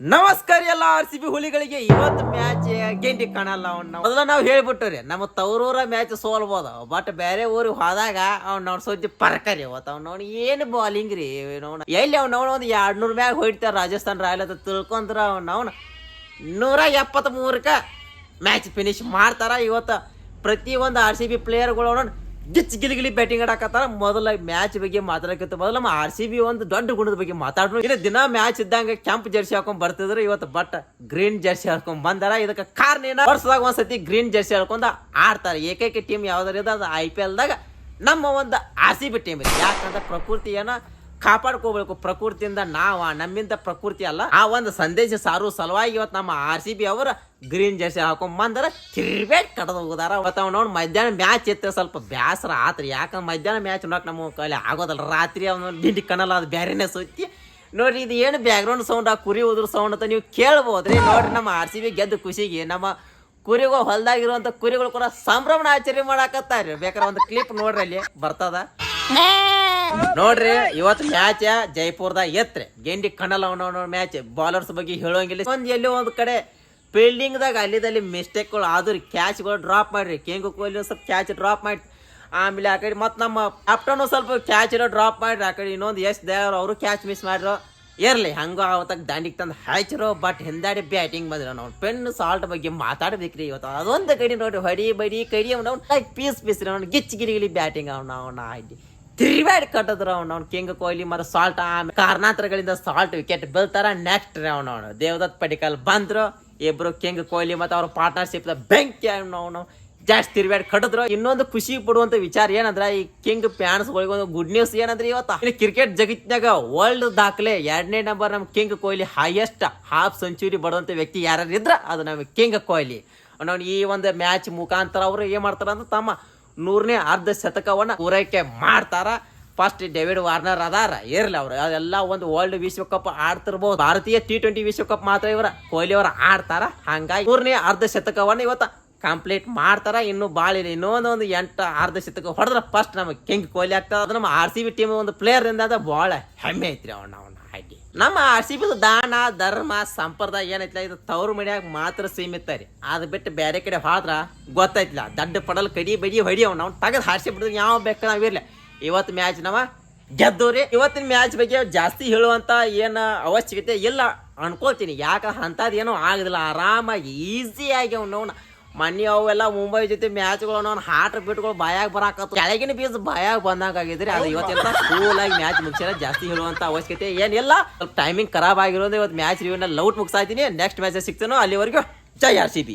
ನಮಸ್ಕಾರ ಎಲ್ಲ RCB ಹುಲಿಗಳಿಗೆ. ಇವತ್ತು ಮ್ಯಾಚ್ ಗೆಂಡಿ ಕಾಣಲ್ಲ. ಮೊದಲ ನಾವು ಹೇಳ್ಬಿಟ್ರಿ ನಮ್ಮ ತವರೂರ ಮ್ಯಾಚ್ ಸೋಲ್ಬೋದು, ಬಟ್ ಬೇರೆ ಊರಿಗೆ ಹೋದಾಗ ಅವ್ನ ಸುದ್ದಿ ಪರ್ಕರಿ ಅವತ್ತು ಅವ್ನು ಏನು ಬಾಲಿಂಗ್ ರೀ ನೋಡ. ಎಲ್ಲಿ ಅವ್ನು ಒಂದು 200 ಮ್ಯಾಗ ಹೊಡಿತಾರ ರಾಜಸ್ಥಾನ್ ರಾಯಲ್ ಅಂತ ತಿಳ್ಕೊಂಡ್ರ ಅವ್ನು 173ಕ್ಕೆ ಮ್ಯಾಚ್ ಫಿನಿಶ್ ಮಾಡ್ತಾರ. ಇವತ್ತು ಪ್ರತಿ ಒಂದು RCB ಪ್ಲೇಯರ್ಗಳು ಗಿಲಿ ಬ್ಯಾಟಿಂಗ್ ಆಡಕತ್ತಾರ. ಮೊದಲ ಮ್ಯಾಚ್ ಬಗ್ಗೆ ಮಾತಾಡಕ್ಕಿಂತ ಮೊದಲು ನಮ್ಮ RCB ಒಂದು ದೊಡ್ಡ ಗುಣದ ಬಗ್ಗೆ ಮಾತಾಡ್ರು. ಇಲ್ಲಿ ದಿನ ಮ್ಯಾಚ್ ಇದ್ದಂಗೆ ಕೆಂಪ್ ಜರ್ಸಿ ಹಾಕೊಂಡ್ ಬರ್ತಿದ್ರು, ಇವತ್ತು ಬಟ್ ಗ್ರೀನ್ ಜರ್ಸಿ ಹಾಕೊಂಡ್ ಬಂದಾರ. ಇದಕ್ಕೆ ಕಾರಣ ಏನ, ವರ್ಷದಾಗ ಒಂದ್ಸತಿ ಗ್ರೀನ್ ಜರ್ಸಿ ಹಾಕೊಂಡ್ ಆಡ್ತಾರೆ. ಏಕೈಕ ಟೀಮ್ ಯಾವ್ದಾರ ಅದು IPL ದಾಗ ನಮ್ಮ ಒಂದು RCB ಟೀಮ್ ಇದೆ. ಯಾಕಂದ್ರೆ ಪ್ರಕೃತಿ ಏನ ಕಾಪಾಡ್ಕೋಬೇಕು, ಪ್ರಕೃತಿಯಿಂದ ನಮ್ಮಿಂದ ಪ್ರಕೃತಿ ಅಲ್ಲ. ಆ ಒಂದು ಸಂದೇಶ ಸಾರು ಸಲುವಾಗಿ ಇವತ್ತು ನಮ್ಮ RCB ಅವರ ಗ್ರೀನ್ ಜರ್ಸಿ ಹಾಕೊಂಡ್ ಬಂದಾರ. ಕ್ರಿಕೆಟ್ ಕಡದ ಹೋದಾರ. ಅವತ್ತು ನೋಡಿ ಮಧ್ಯಾಹ್ನ ಮ್ಯಾಚ್ ಇತ್ತು, ಸ್ವಲ್ಪ ಬ್ಯಾಸರ ಆತ್ರಿ. ಯಾಕಂದ್ರೆ ಮಧ್ಯಾಹ್ನ ಮ್ಯಾಚ್ ನೋಡಕ್ ನಮ್ಮ ಕೈಲಿ ಆಗೋದಲ್ಲ. ರಾತ್ರಿ ಅವನು ದಿಂಡಿ ಕನಲ್ಲ, ಅದು ಬೇರೆನೇ ಸುತ್ತಿ ನೋಡ್ರಿ. ಇದು ಏನು ಬ್ಯಾಕ್ ಗ್ರೌಂಡ್ ಸೌಂಡ್, ಆ ಕುರಿ ಉದ್ರ ಸೌಂಡ್ ಅಂತ ನೀವು ಕೇಳ್ಬೋದ್ರಿ. ನೋಡ್ರಿ ನಮ್ಮ RCB ಗೆದ್ದ ಖುಷಿಗೆ ನಮ್ಮ ಕುರಿಗಳು ಹೊಲ್ದಾಗಿರುವಂತ ಕುರಿಗಳು ಕೂಡ ಸಂಭ್ರಮಣ ಆಚರಣೆ ಮಾಡಾಕತ್ತಾರ. ಬೇಕಾದ್ರೆ ಒಂದು ಕ್ಲಿಪ್ ನೋಡ್ರಿ, ಅಲ್ಲಿ ಬರ್ತದ ನೋಡ್ರಿ. ಇವತ್ತು ಮ್ಯಾಚ್ ಜೈಪುರದಾಗ ಎತ್ರೆ ಗೆಂಡಿ ಕಣ್ಣಲ್ಲ ಅವನ ಮ್ಯಾಚ್. ಬೌಲರ್ಸ್ ಬಗ್ಗೆ ಹೇಳೋಂಗಿಲ್ಲ. ಎಲ್ಲೋ ಒಂದು ಕಡೆ ಫೀಲ್ಡಿಂಗ್ ದಾಗ ಅಲ್ಲಿದಲ್ಲಿ ಮಿಸ್ಟೇಕ್ಗಳು ಆದ್ರಿ, ಕ್ಯಾಚ್ಗಳು ಡ್ರಾಪ್ ಮಾಡ್ರಿ. ಕಿಂಗ್ ಕೊಹ್ಲಿ ಸ್ವಲ್ಪ ಕ್ಯಾಚ್ ಡ್ರಾಪ್ ಮಾಡಿ, ಆಮೇಲೆ ಆ ಕಡೆ ಮತ್ತೆ ನಮ್ಮ ಕ್ಯಾಪ್ಟನ್ ಸ್ವಲ್ಪ ಕ್ಯಾಚ್ ಡ್ರಾಪ್ ಮಾಡ್ರಿ. ಆ ಕಡೆ ಇನ್ನೊಂದು ಎಸ್ ದೇವ್ರ ಅವರು ಕ್ಯಾಚ್ ಮಿಸ್ ಮಾಡ್ರು. ಇರ್ಲಿ ಹಂಗ ಅವತ್ತಾಗ ದಾಂಡಿಗೆ ತಂದು ಹಾಯ್ಚಿರೋ, ಬಟ್ ಹಿಂದಾಡಿ ಬ್ಯಾಟಿಂಗ್ ಬಂದ್ರ ನಾವು ಪೆನ್ ಸಾಲ್ಟ್ ಬಗ್ಗೆ ಮಾತಾಡ್ಬೇಕ್ರಿ. ಇವತ್ತು ಅದೊಂದು ಕಡೆ ನೋಡ್ರಿ, ಹೊಡಿ ಬಡಿ ಕಡಿ ಅವ್ನು ಪೀಸ್ ರೀ ಅವ್ನು ಗಿಚ್ಚಿ ಗಿಲಿ ಬ್ಯಾಟಿಂಗ್ ಅವ್ನ ಆಡಿ ತಿರುಗಾಡಿ ಕಟ್ಟದ್ರು ಅವ್ನು ಕಿಂಗ್ ಕೊಹ್ಲಿ ಮತ್ತು ಸಾಲ್ಟ್. ಆಮೇಲೆ ಕಾರಣಾಂತರಗಳಿಂದ ಸಾಲ್ಟ್ ವಿಕೆಟ್ ಬೀಳ್ತಾರ. ನೆಕ್ಸ್ಟ್ ಅವನು ದೇವದತ್ ಪಡಿಕಲ್ ಬಂದ್ರು. ಇಬ್ರು ಕಿಂಗ್ ಕೊಹ್ಲಿ ಮತ್ತು ಅವ್ರ ಪಾರ್ಟ್ನರ್ಶಿಪ್ ಬೆಂಕಿ ಅವನು ಜಾಸ್ತಿ ತಿರುಗಾಡಿ ಕಟ್ಟಿದ್ರು. ಇನ್ನೊಂದು ಖುಷಿ ಪಡುವಂತ ವಿಚಾರ ಏನಂದ್ರ, ಈ ಕಿಂಗ್ ಫ್ಯಾನ್ಸ್ಗಳಿಗೆ ಒಂದು ಗುಡ್ ನ್ಯೂಸ್ ಏನಂದ್ರೆ, ಇವತ್ತು ಕ್ರಿಕೆಟ್ ಜಗತ್ತಿನಾಗ ವರ್ಲ್ಡ್ ದಾಖಲೆ 2ನೇ ನಂಬರ್ ನಮ್ಮ king Kohli. Highest half century ಬಡುವಂತ ವ್ಯಕ್ತಿ ಯಾರು ಇದ್ರ ಅದು ನಮ್ಮ ಕಿಂಗ್ ಕೊಹ್ಲಿ. ಅವ್ನು ಈ ಒಂದು ಮ್ಯಾಚ್ ಮುಖಾಂತರ ಅವರು ಏನ್ ಮಾಡ್ತಾರ ಅಂದ್ರೆ ತಮ್ಮ 100ನೇ ಅರ್ಧ ಶತಕವನ್ನ ಪೂರೈಕೆ ಮಾಡ್ತಾರ. ಫಸ್ಟ್ ಡೇವಿಡ್ ವಾರ್ನರ್ ಅದಾರ, ಇರ್ಲಿ ಅವ್ರು ಅದೆಲ್ಲ ಒಂದು ವರ್ಲ್ಡ್ ವಿಶ್ವಕಪ್ ಆಡ್ತಿರ್ಬೋದು. ಭಾರತೀಯ T20 ವಿಶ್ವಕಪ್ ಮಾತ್ರ ಇವರ ಕೊಹ್ಲಿ ಅವರ ಆಡ್ತಾರ. ಹಂಗಾಗಿ 100ನೇ ಅರ್ಧ ಶತಕವನ್ನ ಇವತ್ತ ಕಂಪ್ಲೀಟ್ ಮಾಡ್ತಾರ. ಇನ್ನು ಬಾಳ ಇದೆ, ಇನ್ನೊಂದು 8 ಅರ್ಧ ಶತಕ ಹೊಡೆದ್ರ ಫಸ್ಟ್ ನಮ್ಮ ಕಿಂಗ್ ಕೊಹ್ಲಿ ಆಗ್ತದ. ಅದು ನಮ್ಮ RCB ಟೀಮ್ ಒಂದು ಪ್ಲೇಯರ್ ಇಂದ ಬಹಳ ಹೆಮ್ಮೆ ಐತ್ರಿ ಅವನ್ನ ಹಾಕಿ. ನಮ್ಮ RCB ದಾನ ಧರ್ಮ ಸಂಪ್ರದಾಯ ಏನೈತಿಲ್ಲ, ಇದು ತವ್ರ ಮನ್ಯಾಗ ಮಾತ್ರ ಸೀಮಿತ ರೀ. ಅದ್ ಬಿಟ್ಟು ಬೇರೆ ಕಡೆ ಹೋದ್ರ ಗೊತ್ತೈತಿಲ್ಲ, ದಡ್ಡ ಪಡಲ್ ಕಡಿ ಬಡಿ ಹೊಡಿ ಅವ್ನು ತಗದ್ ಹಾರಿಸಿ ಬಿಡಿದ್ರೆ ಯಾವ ಬೇಕು ನಾವಿರ್ಲಿ. ಇವತ್ತು ಮ್ಯಾಚ್ ನಾವ ಗೆದ್ದವ್ರಿ. ಇವತ್ತಿನ ಮ್ಯಾಚ್ ಬಗ್ಗೆ ಜಾಸ್ತಿ ಹೇಳುವಂತ ಏನ ಅವಶ್ಯಕತೆ ಇಲ್ಲ ಅನ್ಕೊಳ್ತೀನಿ. ಯಾಕ ಅಂತದ್ ಏನೋ ಆಗುದಿಲ್ಲ, ಆರಾಮಾಗಿ ಈಸಿಯಾಗಿ ಅವ್ನು ಮನ್ನಿ ಅವೆಲ್ಲ ಮುಂಬೈ ಜೊತೆ ಮ್ಯಾಚ್ಗಳು ಅವ್ನು ಹಾಟ್ ಬಿಟ್ಗಳು ಬಾಯಾಗ ಬರಾಕತ್ತು, ಕೆಳಗಿನ ಬೀಸ್ ಬಾಯಾಗ ಬಂದಂಗ ಆಗಿದ್ರಿ. ಅದು ಇವತ್ತಿನ ಕೂಲ್ ಆಗಿ ಮ್ಯಾಚ್ ಮುಗಿಸಿರ ಜಾಸ್ತಿ ಹೇಳುವಂತ ಅವಶ್ಯಕತೆ ಏನಿಲ್ಲ. ಸ್ವಲ್ಪ ಟೈಮಿಂಗ್ ಖರಾಬ್ ಆಗಿರೋದು ಇವತ್ತು ಮ್ಯಾಚ್ ರಿವ್ಯೂನ ಲೌಟ್ ಮುಗಿಸಾಯ್ತೀನಿ. ನೆಕ್ಸ್ಟ್ ಮ್ಯಾಚ್ ಸಿಗ್ತೇನೋ, ಅಲ್ಲಿವರೆಗೂ ಜೈ RCB.